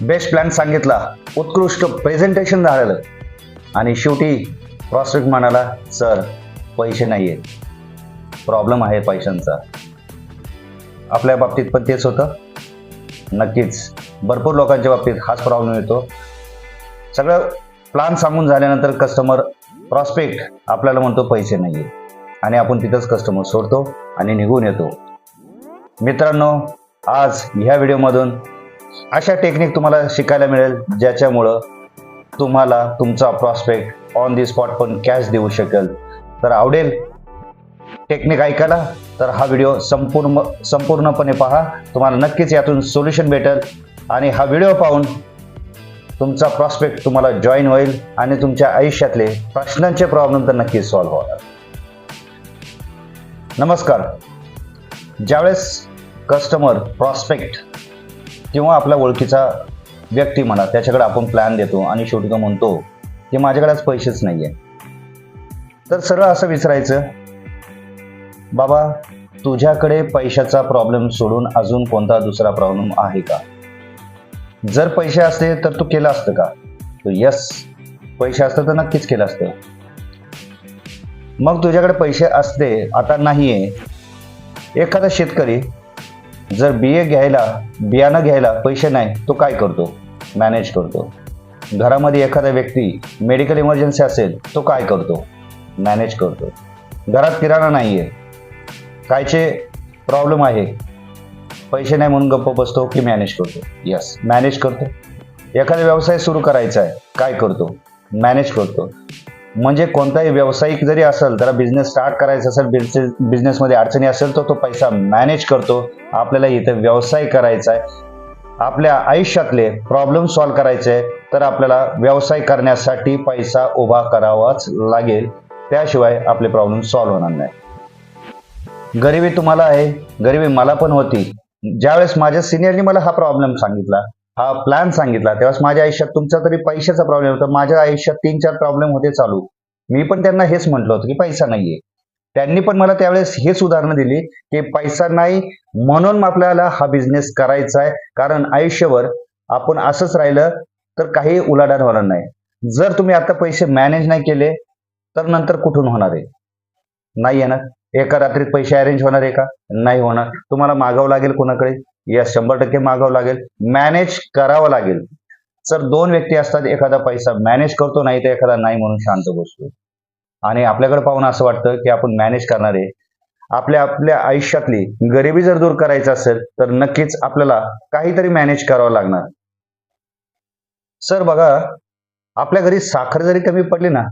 Best plan सांगितला, उत्कृष्ट presentation झालं आणि शेवटी प्रॉस्पेक्ट म्हणाला, सर पैसे नाही आहेत, प्रॉब्लेम आहे पैशांचा. आपल्या बाबतीत पण तेच होतं. नक्कीच भरपूर लोकांच्या बाबतीत हाच प्रॉब्लेम येतो. सगळं प्लॅन सांगून झाल्यानंतर कस्टमर प्रॉस्पेक्ट आपल्याला म्हणतो पैसे नाही आहेत आणि आपण तिथंच कस्टमर सोडतो आणि निघून येतो. मित्रांनो, आज ह्या व्हिडिओमधून अशा टेक्निक तुम्हाला शिकायला मिळेल ज्याच्यामुळं तुम्हाला तुमचा प्रॉस्पेक्ट ऑन दी स्पॉट पण कॅश देऊ शकेल. तर आवडेल टेक्निक ऐकायला तर हा व्हिडिओ संपूर्णपणे पहा. तुम्हाला नक्कीच यातून सोल्युशन भेटेल आणि हा व्हिडिओ पाहून तुमचा प्रॉस्पेक्ट तुम्हाला जॉईन होईल आणि तुमच्या आयुष्यातले प्रश्नांचे प्रॉब्लेम तर नक्कीच सॉल्व्ह होणार. नमस्कार. ज्यावेळेस कस्टमर प्रॉस्पेक्ट किंवा आपल्या ओळखीचा व्यक्ती म्हणा त्याच्याकडे आपण प्लॅन देतो आणि शेवटी तो म्हणतो की माझ्याकडे आज पैसेच नाही आहे, तर सरळ असं विचारायचं, बाबा तुझ्याकडे पैशाचा प्रॉब्लेम सोडून अजून कोणता दुसरा प्रॉब्लेम आहे का? जर पैसे असते तर तू केलं असतं का? तो यस, पैसे असतं तर नक्कीच केलं असतं. मग तुझ्याकडे पैसे असते, आता नाहीये. एखादा शेतकरी जर बियाणं घ्यायला पैसे नाही, तो काय करतो? मॅनेज करतो. घरामध्ये एखादा व्यक्ती मेडिकल इमर्जन्सी असेल, तो काय करतो? मॅनेज करतो. घरात किराणा नाहीये, कायचे प्रॉब्लेम आहे, पैसे नाही म्हणून गप्प बसतो की मॅनेज करतो? यस, मॅनेज करतो. एखादा व्यवसाय सुरू करायचा आहे, काय करतो? मॅनेज करतो. म्हणजे कोणताही व्यावसायिक जरी असेल, त्याला बिझनेस स्टार्ट करायचा असेल, बिझनेसमध्ये अडचणी असेल तर तो पैसा मॅनेज करतो. आपल्याला इथे व्यवसाय करायचा आहे, आपल्या आयुष्यातले प्रॉब्लेम सॉल्व्ह करायचे, तर आपल्याला व्यवसाय करण्यासाठी पैसा उभा करावाच लागेल, त्याशिवाय आपले प्रॉब्लेम सॉल्व्ह होणार नाही. गरिबी तुम्हाला आहे, गरिबी मला पण होती. ज्यावेळेस माझ्या सिनियरनी मला हा प्रॉब्लेम सांगितला, हा प्लॅन सांगितला, त्यावेळेस माझ्या आयुष्यात तुमचा तरी पैशाचा प्रॉब्लेम होता, माझ्या आयुष्यात 3-4 प्रॉब्लेम होते चालू. मी पण त्यांना हेच म्हटलं होतं की पैसा नाहीये. त्यांनी पण मला त्यावेळेस हेच उदाहरणं दिली की पैसा नाही म्हणून आपल्याला हा बिझनेस करायचा आहे, कारण आयुष्यभर आपण असंच राहिलं तर काही उलाढाल होणार नाही. जर तुम्ही आता पैसे मॅनेज नाही केले तर नंतर कुठून होणार आहे? नाही येणार. एका रात्रीत पैसे अरेंज होणार आहे का? नाही होणार. तुम्हाला मागावं लागेल कोणाकडे? या 100% मागावं लागेल, मॅनेज करावं लागेल. जर 2 व्यक्ती असतात, एखादा पैसा मॅनेज करतो, नाही तर एखादा नाही म्हणून शांत बसतो. आणि आपल्याकडे पाहून असं वाटतं की आपण मॅनेज करणार आहे. आपल्या आयुष्यातली गरिबी जर दूर करायचं असेल तर नक्कीच आपल्याला काहीतरी मॅनेज करावं लागणार. सर बघा, आपल्या घरी साखर जरी कमी पडली ना,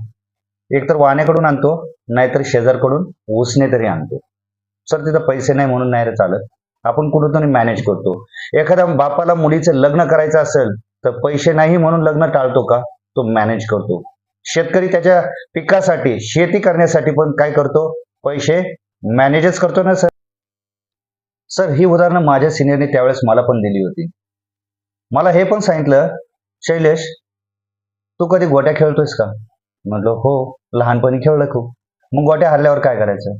एकतर वाण्याकडून आणतो, नाहीतर शेजारकडून उसने तरी आणतो. सर तिथं पैसे नाही म्हणून नाही रे चालत, आपण कुठून मॅनेज करतो. एखाद्या बापाला मुलीचं लग्न करायचं असेल तर पैसे नाही म्हणून लग्न टाळतो का? तो मॅनेज करतो. शेतकरी त्याच्या पिकासाठी, शेती करण्यासाठी पण काय करतो? पैसे मॅनेजच करतो ना सर. सर ही उदाहरणं माझ्या सिनियरने त्यावेळेस मला पण दिली होती. मला हे पण सांगितलं, शैलेश तू कधी गोट्या खेळतोयस का? म्हटलं हो, लहानपणी खेळलं खूप. मग गोट्या हरल्यावर काय करायचं?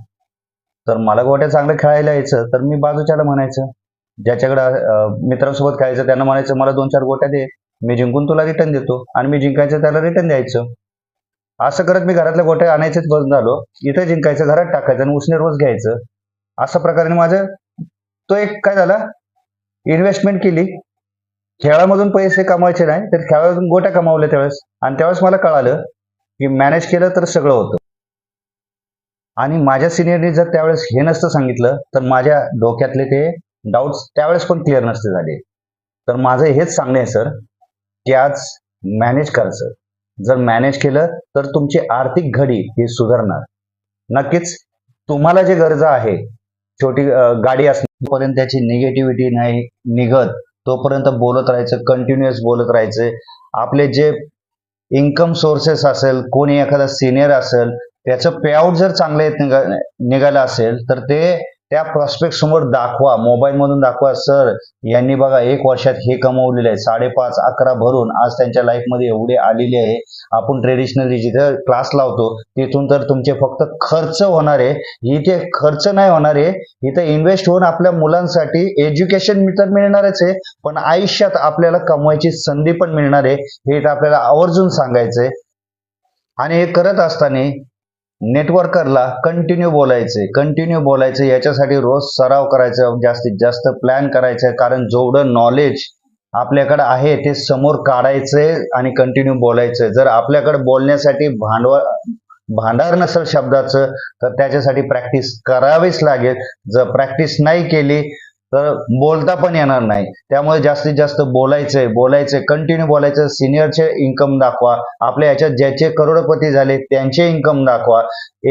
तर मला गोट्या चांगलं खेळायला यायचं तर मी बाजूच्याला म्हणायचं, ज्याच्याकडे मित्रांसोबत खेळायचं त्यांना म्हणायचं मला 2-4 गोट्या दे, मी जिंकून तुला रिटर्न देतो आणि मी जिंकायचं त्याला रिटर्न द्यायचं. असं करत मी घरातल्या गोट्या आणायचेच बंद झालो. इथं जिंकायचं, घरात टाकायचं आणि उसने रोज घ्यायचं. अशा प्रकारे माझं तो एक काय झाला, इन्व्हेस्टमेंट केली. खेळामधून पैसे कमवायचे नाही तर खेळामधून गोट्या कमावल्या त्यावेळेस, आणि त्यावेळेस मला कळालं की मॅनेज केलं तर सगळं होतं. आणि माझ्या सिनियरनी जर त्यावेळेस हे नसतं सांगितलं तर माझ्या डोक्यातले ते डाऊट्स त्यावेळेस पण क्लिअर नसते झाले. तर माझं हेच सांगणं आहे सर की आज मॅनेज करा सर. जर मॅनेज केलं तर तुमची आर्थिक घडी ही सुधारणार. नक्कीच तुम्हाला जे गरजा आहे, छोटी गाडी असण्यापर्यंत त्याची निगेटिव्हिटी नाही निघत तोपर्यंत बोलत राहायचं, कंटिन्युअस बोलत राहायचं. आपले जे इन्कम सोर्सेस असेल, कोणी एखादा सिनियर असेल, त्याचं पेआउट जर चांगलं निघालं असेल तर ते त्या प्रॉस्पेक्ट समोर दाखवा, मोबाईल मधून दाखवा, सर यांनी बघा 1 वर्षात हे कमवलेले आहे, 5.5 11 भरून आज त्यांच्या लाईफ मध्ये एवढे आलेले आहे. आपण ट्रेडिशनली जिथे क्लास लावतो तिथून तर तुमचे फक्त खर्च होणार आहे, इथे खर्च नाही होणार आहे, इथे इन्व्हेस्ट होऊन आपल्या मुलांसाठी एज्युकेशन तर मिळणारच आहे, पण आयुष्यात आपल्याला कमवायची संधी पण मिळणार आहे, हे आपल्याला आवर्जून सांगायचंय. आणि हे करत असताना नेटवर्करला कंटिन्यू बोलायचं, याच्यासाठी रोज सराव करायचा, जास्तीत जास्त प्लॅन करायचं, कारण जेवढं नॉलेज आपल्याकडे आहे ते समोर काढायचंय आणि कंटिन्यू बोलायचं. जर आपल्याकडे बोलण्यासाठी भांडार नसेल शब्दाचं तर त्याच्यासाठी प्रॅक्टिस करावीच लागेल. जर प्रॅक्टिस नाही केली तर बोलता पण येणार नाही. त्यामुळे जास्तीत जास्त बोलायचंय, कंटिन्यू बोलायचं. सिनियरचे इन्कम दाखवा, आपल्या याच्यात ज्याचे करोडपती झाले त्यांचे इन्कम दाखवा.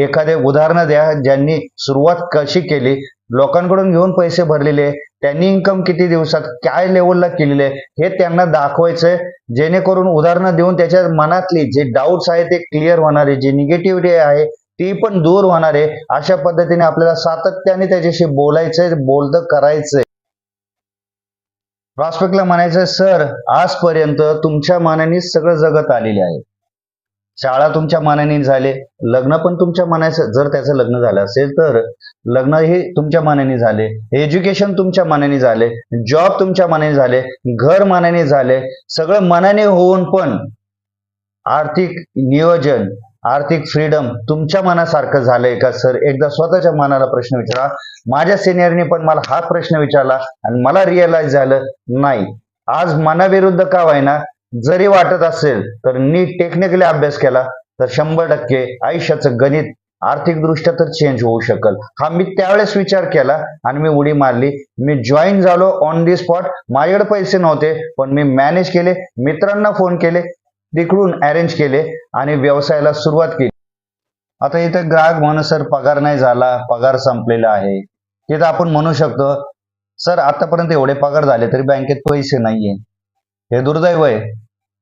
एखादे उदाहरणं द्या, ज्यांनी सुरुवात कशी केली, लोकांकडून घेऊन पैसे भरलेले, त्यांनी इन्कम किती दिवसात काय लेवलला केलेले हे त्यांना दाखवायचंय, जेणेकरून उदाहरणं देऊन त्याच्या मनातली जे डाऊट्स आहे ते क्लिअर होणार आहे, जी निगेटिव्हिटी आहे ती पण दूर होणार आहे. अशा पद्धतीने आपल्याला सातत्याने त्याच्याशी बोलायचंय, बोलतं करायचंय. प्रॉस्पेक्टला म्हणायचं, सर आजपर्यंत तुमच्या मानाने सगळं जगत आलेले आहे, शाळा तुमच्या मानाने झाले, लग्न पण तुमच्या मनाचं, जर त्याचं लग्न झालं असेल तर लग्न हे तुमच्या मानाने झाले, एज्युकेशन तुमच्या मानाने झाले, जॉब तुमच्या मानाने झाले, घर मानाने झाले, सगळं मनाने होऊन पण आर्थिक नियोजन, आर्थिक फ्रीडम तुमच्या मनासारखं झालंय का सर? एकदा स्वतःच्या मनाला प्रश्न विचारा. माझ्या सिनियरने पण मला हा प्रश्न विचारला आणि मला रिअलाइज झालं, नाही, आज मनाविरुद्ध का व्हायना, जरी वाटत असेल तर नीट टेक्निकली अभ्यास केला तर 100% आयुष्याचं गणित आर्थिक दृष्ट्या तर चेंज होऊ शकल. हा मी त्यावेळेस विचार केला आणि मी उडी मारली. मी जॉईन झालो ऑन दी स्पॉट. माझ्याकडे पैसे नव्हते पण मी मॅनेज केले, मित्रांना फोन केले, तिकडून अरेंज केले आणि व्यवसायाला सुरुवात केली. आता इथे ग्राहक म्हणून सर पगार नाही झाला, पगार संपलेला आहे, तिथं आपण म्हणू शकतो, सर आतापर्यंत एवढे पगार झाले तरी बँकेत पैसे नाहीये, हे दुर्दैव आहे.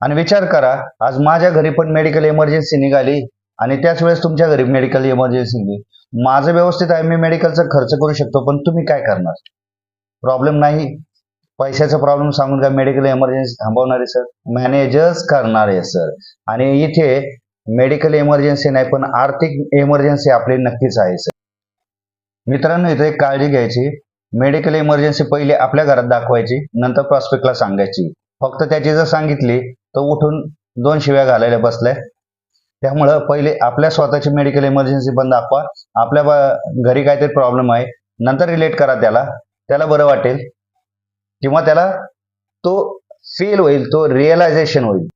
आणि विचार करा, आज माझ्या घरी पण मेडिकल इमर्जन्सी निघाली आणि त्याच वेळेस तुमच्या घरी मेडिकल इमर्जन्सी निघाली. माझं व्यवस्थित आहे, मी मेडिकलचा खर्च करू शकतो, पण तुम्ही काय करणार? प्रॉब्लेम नाही, पैशाचा प्रॉब्लेम सांगून काय मेडिकल इमर्जन्सी थांबवणार आहे सर? मॅनेजर्स करणार आहे सर. आणि इथे मेडिकल इमर्जन्सी नाही पण आर्थिक इमर्जन्सी आपली नक्कीच आहे सर. मित्रांनो, इथे एक काळजी घ्यायची, मेडिकल इमर्जन्सी पहिले आपल्या घरात दाखवायची, नंतर प्रॉस्पेक्टला सांगायची. फक्त त्याची जर सांगितली तर उठून 2 शिव्या घालायला बसलाय. त्यामुळं पहिले आपल्या स्वतःची मेडिकल इमर्जन्सी पण दाखवा, आपल्या घरी काहीतरी प्रॉब्लेम आहे, नंतर रिलेट करा त्याला बरं वाटेल किंवा त्याला तो फील होईल, तो रिअलायझेशन होईल.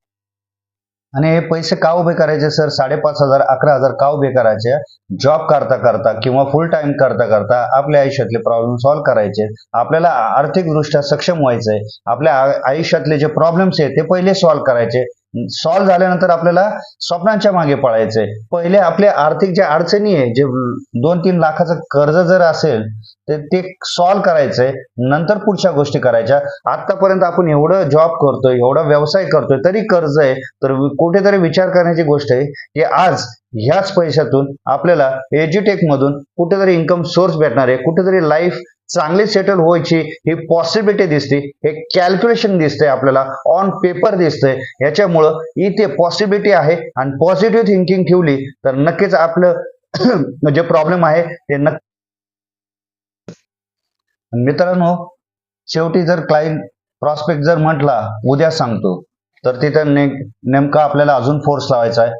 आणि हे पैसे का उभे करायचे सर? 5,500 11,000 का उभे करायचे? जॉब करता करता किंवा फुल टाइम करता करता आपल्या आयुष्यातले प्रॉब्लेम सॉल्व्ह करायचे, आपल्याला आर्थिकदृष्ट्या सक्षम व्हायचंय, आपल्या आयुष्यातले जे प्रॉब्लेम्स आहेत ते पहिले सॉल्व्ह करायचे. सॉल्व्ह झाल्यानंतर आपल्याला स्वप्नांच्या मागे पळायचंय. पहिले आपले आर्थिक ज्या अडचणी आहे, जे 2-3 लाखाचं कर्ज जर असेल तर ते सॉल्व्ह करायचंय, नंतर पुढच्या गोष्टी करायच्या. आतापर्यंत आपण एवढं जॉब करतोय, एवढा व्यवसाय करतोय, तरी कर्ज आहे, तर कुठेतरी विचार करण्याची गोष्ट आहे की आज ह्याच पैशातून आपल्याला एज्युटेक मधून कुठेतरी इन्कम सोर्स भेटणार आहे, कुठेतरी लाईफ चांगली सेटल व्हायची ही पॉसिबिलिटी दिसते, हे कॅल्क्युलेशन दिसतंय, आपल्याला ऑन पेपर दिसतंय. याच्यामुळं इथे पॉसिबिलिटी आहे आणि पॉझिटिव्ह थिंकिंग ठेवली तर नक्कीच आपलं जे प्रॉब्लेम आहे ते नक्की. मित्रांनो, शेवटी जर क्लायंट प्रॉस्पेक्ट जर म्हटला उद्या सांगतो तर तिथं नेमका आपल्याला अजून फोर्स लावायचा आहे.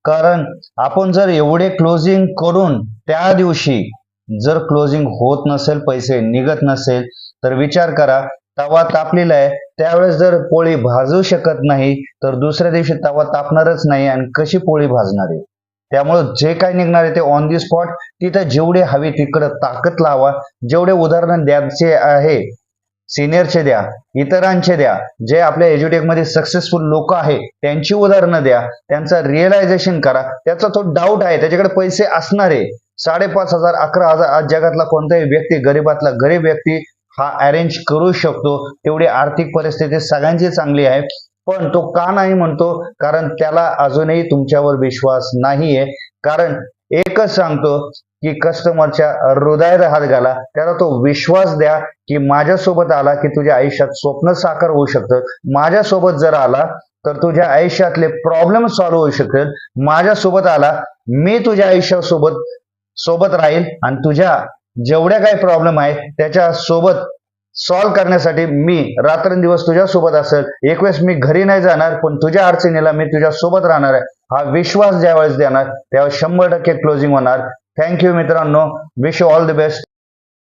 कारण आपण जर एवढे क्लोजिंग करून त्या दिवशी जर क्लोजिंग होत नसेल, पैसे निघत नसेल, तर विचार करा, तवा तापलेला आहे, त्यावेळेस जर पोळी भाजू शकत नाही तर दुसऱ्या दिवशी तवा तापणारच नाही आणि कशी पोळी भाजणार आहे? त्यामुळं जे काही निघणार आहे ते ऑन दी स्पॉट, तिथं जेवढे हवे तिकडं ताकद लावा. जेवढे उदाहरण द्यायचे आहे सिनियरचे द्या, इतरांचे द्या, जे आपल्या एज्युटेक मध्ये सक्सेसफुल लोक आहे त्यांची उदाहरणं द्या, त्यांचा रिअलायझेशन करा. त्याचा तो डाऊट आहे, त्याच्याकडे पैसे असणार आहे, 5,500 11,000 आज जगातला कोणताही व्यक्ती, गरीबातला गरीब व्यक्ती हा अरेंज करू शकतो. तेवढी आर्थिक परिस्थिती सगळ्यांची चांगली आहे, पण तो का नाही म्हणतो? कारण त्याला अजूनही तुमच्यावर विश्वास नाहीये. कारण एकच सांगतो, की कस्टमरच्या हृदयात हात घाला, त्याला तो विश्वास द्या की माझ्यासोबत आला की तुझ्या आयुष्यात स्वप्न साकार होऊ शकतं, माझ्यासोबत जर आला तर तुझ्या आयुष्यातले प्रॉब्लेम सॉल्व्ह होऊ शकतील, माझ्यासोबत आला मी तुझ्या आयुष्यासोबत सोबत राहील आणि तुझ्या जेवढ्या काही प्रॉब्लेम आहेत त्याच्या सोबत सॉल्व्ह करण्यासाठी मी रात्रंदिवस तुझ्या सोबत असेल. एक वेळेस मी घरी नाही जाणार पण तुझ्या अडचणीला मी तुझ्या सोबत राहणार आहे. हा विश्वास ज्यावेळेस देणार त्यावेळेस 100% क्लोजिंग होणार. थँक्यू मित्रांनो. Wish you all the best.